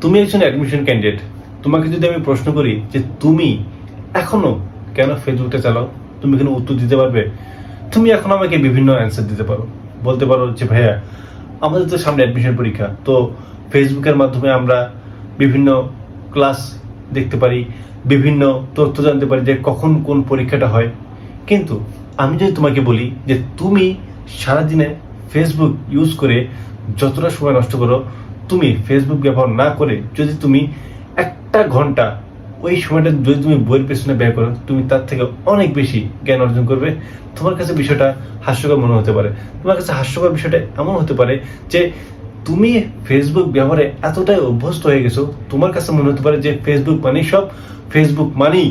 তুমি একজন admission candidate, তোমাকে যদি আমি প্রশ্ন করি যে তুমি এখনো কেন ফেসবুকটা চালাও, তুমি কেন উত্তর দিতে পারবে? তুমি এখন আমাকে বিভিন্ন অ্যান্সার দিতে পারো, বলতে পারো যে ভাইয়া আমাদের তো সামনে অ্যাডমিশন পরীক্ষা, তো ফেসবুকের মাধ্যমে আমরা বিভিন্ন ক্লাস দেখতে পারি, বিভিন্ন তথ্য জানতে পারি যে কখন কোন পরীক্ষাটা হয়। কিন্তু আমি যদি তোমাকে বলি যে তুমি সারাদিনে ফেসবুক ইউজ করে যতটা সময় নষ্ট করো, তুমি ফেসবুক ব্যবহার না করে যদি তুমি 1 ঘন্টা ওই সময়টা যদি তুমি বইয়ের পেছনে ব্যয় করো, তুমি তার থেকে অনেক বেশি জ্ঞান অর্জন করবে। তোমার কাছে বিষয়টা হাস্যকর মনে হতে পারে, তোমার কাছে হাস্যকর বিষয়টা এমন হতে পারে যে তুমি ফেসবুক ব্যবহারে এতটাই অভ্যস্ত হয়ে গেছো, তোমার কাছে মনে হতে পারে যে ফেসবুক মানেই সব, ফেসবুক মানেই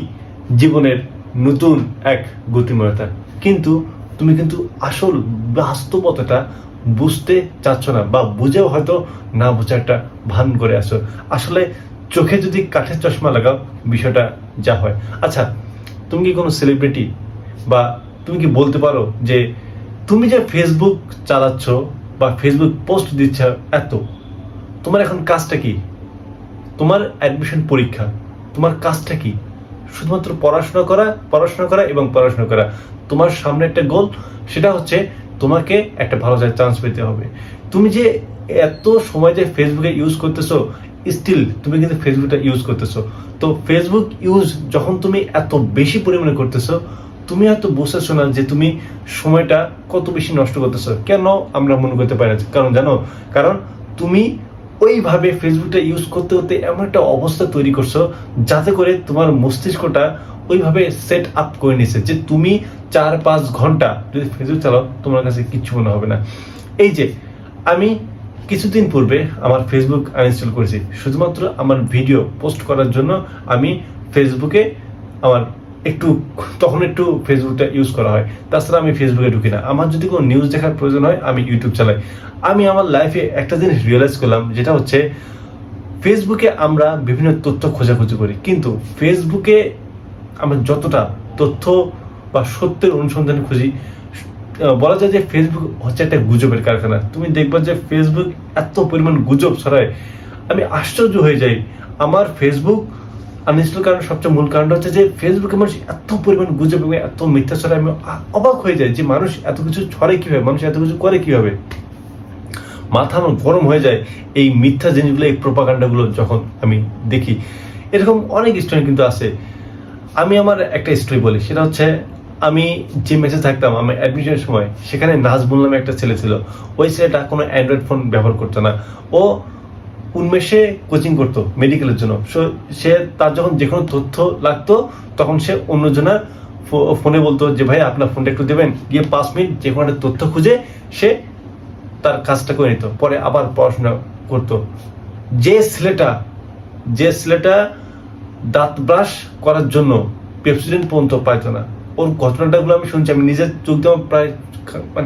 জীবনের নতুন এক গতিময়তা। কিন্তু তুমি কিন্তু আসল বাস্তবতাটা বুঝতে চাচ্ছ না, বা বুঝেও হয়তো না বোঝা একটা ভান করে আসো। আসলে চোখে যদি কাঠের চশমা লাগাও, বিষয়টা যা হয়। আচ্ছা, তুমি কি কোনো সেলিব্রিটি, বা তুমি কি বলতে পারো যে তুমি যে ফেসবুক চালাচ্ছ বা ফেসবুক পোস্ট দিচ্ছ, এত তোমার এখন কাজটা কি? তোমার অ্যাডমিশন পরীক্ষা, তোমার কাজটা কি? শুধুমাত্র পড়াশোনা করা, পড়াশোনা করা এবং পড়াশোনা করা। তোমার সামনে একটা গোল, সেটা হচ্ছে তোমাকে একটা ভালো জায়গায় চান্স পেতে হবে। তুমি যে এত সময় যে ফেসবুকে ইউজ করতেছো, স্টিল তুমি কিন্তু ফেসবুকটা ইউজ করতেছো। তো ফেসবুক ইউজ যখন তুমি এত বেশি পরিমাণে করতেছো, তুমি হয়তো বুঝতেছো না যে তুমি সময়টা কত বেশি নষ্ট করতেছো। কেন আমরা মনে করতে পারি না? কারণ জানো, কারণ তুমি ওইভাবে ফেসবুকটা ইউজ করতে করতে এমন একটা অবস্থা তৈরি করছো যাতে করে তোমার মস্তিষ্কটা ওইভাবে সেট আপ করে নিছে যে তুমি 4-5 ঘন্টা যদি ফেসবুক চালাও, তোমার কাছে কিচ্ছু মনে হবে না। এই যে আমি কিছুদিন পূর্বে আমার ফেসবুক আনইনস্টল করেছি শুধুমাত্র আমার ভিডিও পোস্ট করার জন্য। আমি ফেসবুকে আমার তখন একটু ফেসবুকটা ইউজ করা হয়, তাছাড়া আমি ফেসবুকে ঢুকি না। আমার যদি কোনো নিউজ দেখার প্রয়োজন হয়, আমি ইউটিউব চালাই। আমি আমার লাইফে একটা জিনিস রিয়েলাইজ করলাম, যেটা হচ্ছে ফেসবুকে আমরা বিভিন্ন তথ্য খোঁজাখুঁজি করি, কিন্তু ফেসবুকে আমরা যতটা তথ্য বা সত্যের অনুসন্ধান খুঁজি, বলা যায় যে ফেসবুক হচ্ছে একটা গুজবের কারখানা। তুমি দেখবা যে ফেসবুক এত পরিমাণ গুজব ছড়ায়, আমি আশ্চর্য হয়ে যাই। আমার ফেসবুক আনইনস্টল করার সবচেয়ে মূল কারণটা হচ্ছে যে ফেসবুকে মানুষ এত পরিমাণ গুজব এবং এত মিথ্যা ছড়ায়, আমি অবাক হয়ে যাই যে মানুষ এত কিছু ছড়ায় কিভাবে, মানুষ এত কিছু করে কিভাবে। মাথা আমার গরম হয়ে যায় এই মিথ্যা জিনিসগুলো, এই প্রোপাগান্ডাগুলো যখন আমি দেখি। এরকম অনেক স্টোরি কিন্তু আছে। আমি আমার একটা স্টোরি বলি, সেটা হচ্ছে আমি যে মেসে থাকতাম আমি অ্যাডমিশনের সময়, সেখানে নাজমুল নামে একটা ছেলে ছিল। ওই ছেলেটা কোনো অ্যান্ড্রয়েড ফোন ব্যবহার করতো না। ও উন্মেষে কোচিং করতো মেডিকেলের জন্য। সে তার যখন যে কোনো তথ্য লাগতো, তখন সে অন্যজনের ফোনে বলতো যে ভাই আপনার ফোনটা একটু দেবেন, গিয়ে 5 মিনিট যে কোনো একটা তথ্য খুঁজে সে তার কাজটা করে নিত, পরে আবার পড়াশোনা করতো। যে ছেলেটা দাঁত ব্রাশ করার জন্য পেপসিডেন্ট পর্যন্ত পাইতো না, ওর ঘটনাটাগুলো আমি শুনছি, আমি নিজের চোখ দিয়ে প্রায়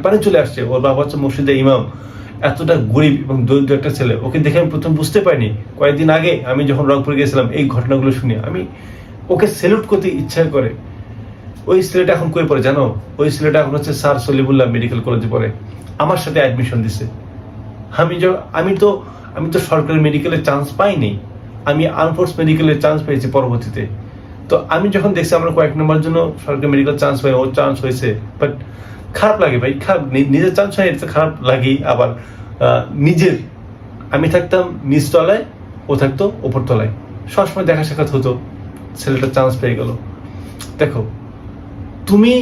পানি চলে আসছে। ওর বাবা হচ্ছে মসজিদে ইমাম, এতটা গরিব এবং দরিদ্র একটা ছেলে। ওকে দেখে আমি প্রথম বুঝতে পারিনি। কয়েকদিন আগে আমি যখন রংপুরে গিয়েছিলাম, এই ঘটনাগুলো শুনি আমি ওকে স্যালুট করতে ইচ্ছা করে। ওই ছেলেটা এখন কই পড়ে জানো? ওই ছেলেটা এখন হচ্ছে স্যার সলিমুল্লাহ মেডিকেল কলেজে পড়ে, আমার সাথে অ্যাডমিশন দিছে। আমি তো সরকারি মেডিকেলে চান্স পাইনি, আমি আনফোর্স মেডিকেলে চান্স পেয়েছি পরবর্তীতে। তো আমি যখন দেখছি আমরা কয়েক নম্বরের জন্য সরকারি মেডিকেল চান্স পাই, ওর চান্স হয়েছে, বাট খারাপ লাগে ভাই, খারাপ। নিজের চান্স হয় এটা খারাপ লাগেই। আবার নিজের, আমি থাকতাম নিচতলায়, ও থাকতো ওপর তলায়, সবসময় দেখা সাক্ষাৎ হতো, ছেলেটা চান্স পেয়ে গেল। দেখো, তুমি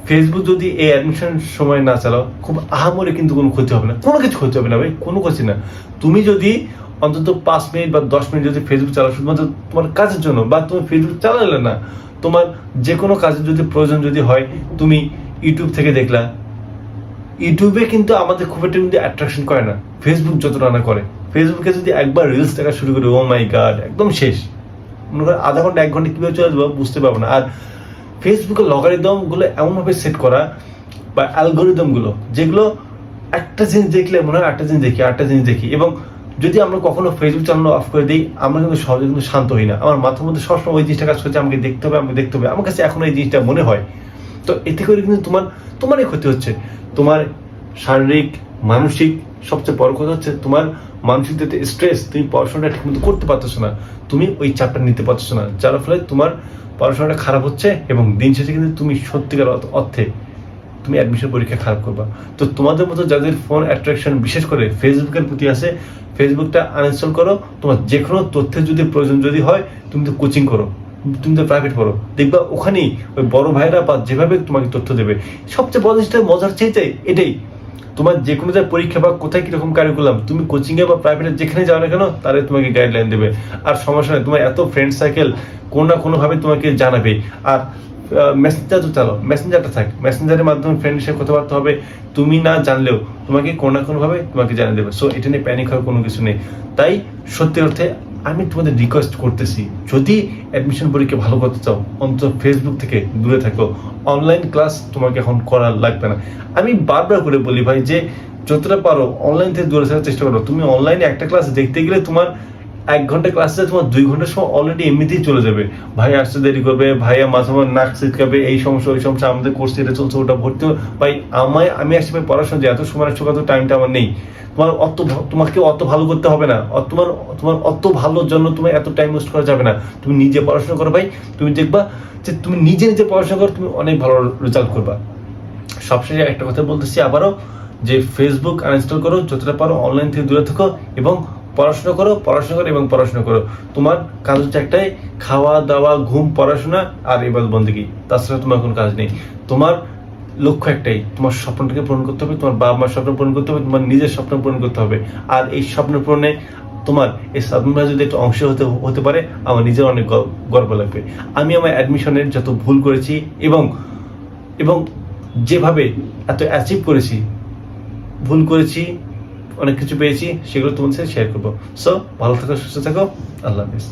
ফেসবুক যদি এই অ্যাডমিশন সময় না চালাও, খুব আহামরি কিন্তু কোনো ক্ষতি হবে না, কোনো কিছু ক্ষতি হবে না ভাই, কোনো কিছু না। তুমি যদি অন্তত 5 মিনিট বা 10 মিনিট যদি ফেসবুক চালাও শুধুমাত্র তোমার কাজের জন্য, বা তুমি ফেসবুক চালালে না, তোমার যে কোনো কাজের যদি প্রয়োজন যদি হয়, তুমি ইউটিউব থেকে দেখলা। ইউটিউবে কিন্তু আমাদের খুব একটা কিন্তু অ্যাট্রাকশন করে না ফেসবুক যতটা না করে। ফেসবুকে যদি একবার রিলস দেখা শুরু করি, ও মাই গড, একদম শেষ। মনে করো আধা ঘন্টা 1 ঘন্টা কিভাবে চলে যাবো বুঝতে পারবো না। আর ফেসবুকের লগারিদম গুলো এমনভাবে সেট করা, বা অ্যালগোরিদম গুলো, যেগুলো একটা জিনিস দেখলে মনে হয় একটা জিনিস দেখি, আরেকটা জিনিস দেখি। এবং যদি আমরা কখনো ফেসবুক চালানো অফ করে দিই, আমরা কিন্তু সহজে কিন্তু শান্ত হই না। আমার মাথার মধ্যে সবসময় ওই জিনিসটা কাজ করছে, আমাকে দেখতে হবে, আমাকে দেখতে হবে। আমার কাছে এখন এই জিনিসটা মনে হয়। তো এতে করে কিন্তু তোমারই ক্ষতি হচ্ছে। তোমার শারীরিক, মানসিক, সবচেয়ে বড় কথা হচ্ছে তোমার মানসিক যে স্ট্রেস, তুমি পড়াশোনাটা ঠিকমতো করতে পারতেছো না, তুমি ওই চাপটা নিতে পারছো না, যার ফলে তোমার পড়াশোনাটা খারাপ হচ্ছে এবং দিন শেষে কিন্তু তুমি সত্যিকার অর্থে তুমি অ্যাডমিশন পরীক্ষা খারাপ করবা। তো তোমাদের মতো যাদের ফোন অ্যাট্রাকশন বিশেষ করে ফেসবুকের প্রতি আছে, ফেসবুকটা আনইনস্টল করো। তোমার যে কোনো তথ্যের যদি প্রয়োজন যদি হয়, তুমি তো কোচিং করো, তুমি তো প্রাইভেট পড়ো, দেখবা ওখানেই ওই বড় ভাইরা বা যেভাবে তোমাকে তথ্য দেবে। সবচেয়ে বড় জিনিসটা মজার চাইতে এটাই, তোমার যে কোনো জায়গায় পরীক্ষা বা কোথায় কিরকম কারিকুলাম, তুমি কোচিংয়ে বা প্রাইভেটে যেখানে যাও না কেন, তারা তোমাকে গাইডলাইন দেবে। আর সমস্যা নেই, তোমার এত ফ্রেন্ড সার্কেল কোনো না কোনোভাবে তোমাকে জানাবে। আর মেসেঞ্জার তো চালাও, মেসেঞ্জারটা থাক, মেসেঞ্জারের মাধ্যমে ফ্রেন্ডের সাথে কথাবার্তা হবে, তুমি না জানলেও তোমাকে কোনো না কোনোভাবে তোমাকে জানিয়ে দেবে। সো এটা নিয়ে প্যানিক হওয়ার কোনো কিছু নেই। তাই সত্যি অর্থে আমি তোমাদের রিকোয়েস্ট করতেছি, যদি অ্যাডমিশন পরীক্ষা ভালো করতে চাও, অন্তত ফেসবুক থেকে দূরে থাকো। অনলাইন ক্লাস তোমাকে এখন করা লাগবে না। আমি বারবার করে বলি ভাই যে যতটা পারো অনলাইন থেকে দূরে থাকার চেষ্টা করো। তুমি অনলাইনে একটা ক্লাস দেখতে গেলে তোমার 1 ঘন্টা ক্লাসে তোমার 2 ঘন্টার সময় অলরেডি এমনিতেই চলে যাবে। ভাই আসতে দেরি করবে, ভাইয়া মাঝে মাঝে নাক ছিটকাবে, এই সমস্যা ওই সমস্যা, আমাদের কোর্সে এটা চলছে, ওটা ভর্তি ভাই আমি আসছি ভাই পড়াশোনা, যে এত সময় একশো কত টাইমটা আমার নেই। তোমাকে অত ভালো করতে হবে না, তোমার অত ভালোর জন্য তোমার এত টাইম ওয়েস্ট করা যাবে না। তুমি নিজে পড়াশোনা করো ভাই, তুমি দেখবা যে তুমি নিজে পড়াশোনা করো, তুমি অনেক ভালো রেজাল্ট করবা। সবশেষে একটা কথা বলতেছি আবারও, যে ফেসবুক আনইনস্টল করো, যতটা পারো অনলাইন থেকে দূরে থাকো এবং পড়াশোনা করো এবং পড়াশোনা করো। তোমার কাজ হচ্ছে একটাই, খাওয়া দাওয়া, ঘুম, পড়াশোনা আর ইবাদত বন্দেগী। তাছাড়া তোমার কোনো কাজ নেই। তোমার লক্ষ্য একটাই, তোমার স্বপ্নটাকে পূরণ করতে হবে, তোমার বাবা মার স্বপ্ন পূরণ করতে হবে, তোমার নিজের স্বপ্ন পূরণ করতে হবে। আর এই স্বপ্ন পূরণে তোমার এই সাদমা যদি একটু অংশ হতে পারে, আমার নিজের অনেক গর্ব লাগবে। আমি আমার অ্যাডমিশনের যত ভুল করেছি এবং যেভাবে এত অ্যাচিভ করেছি, ভুল করেছি, অনেক কিছু পেয়েছি, সেগুলো তোমাদের সাথে শেয়ার করবো। সো ভালো থাকো, সুস্থ থাকো, আল্লাহ হাফিজ।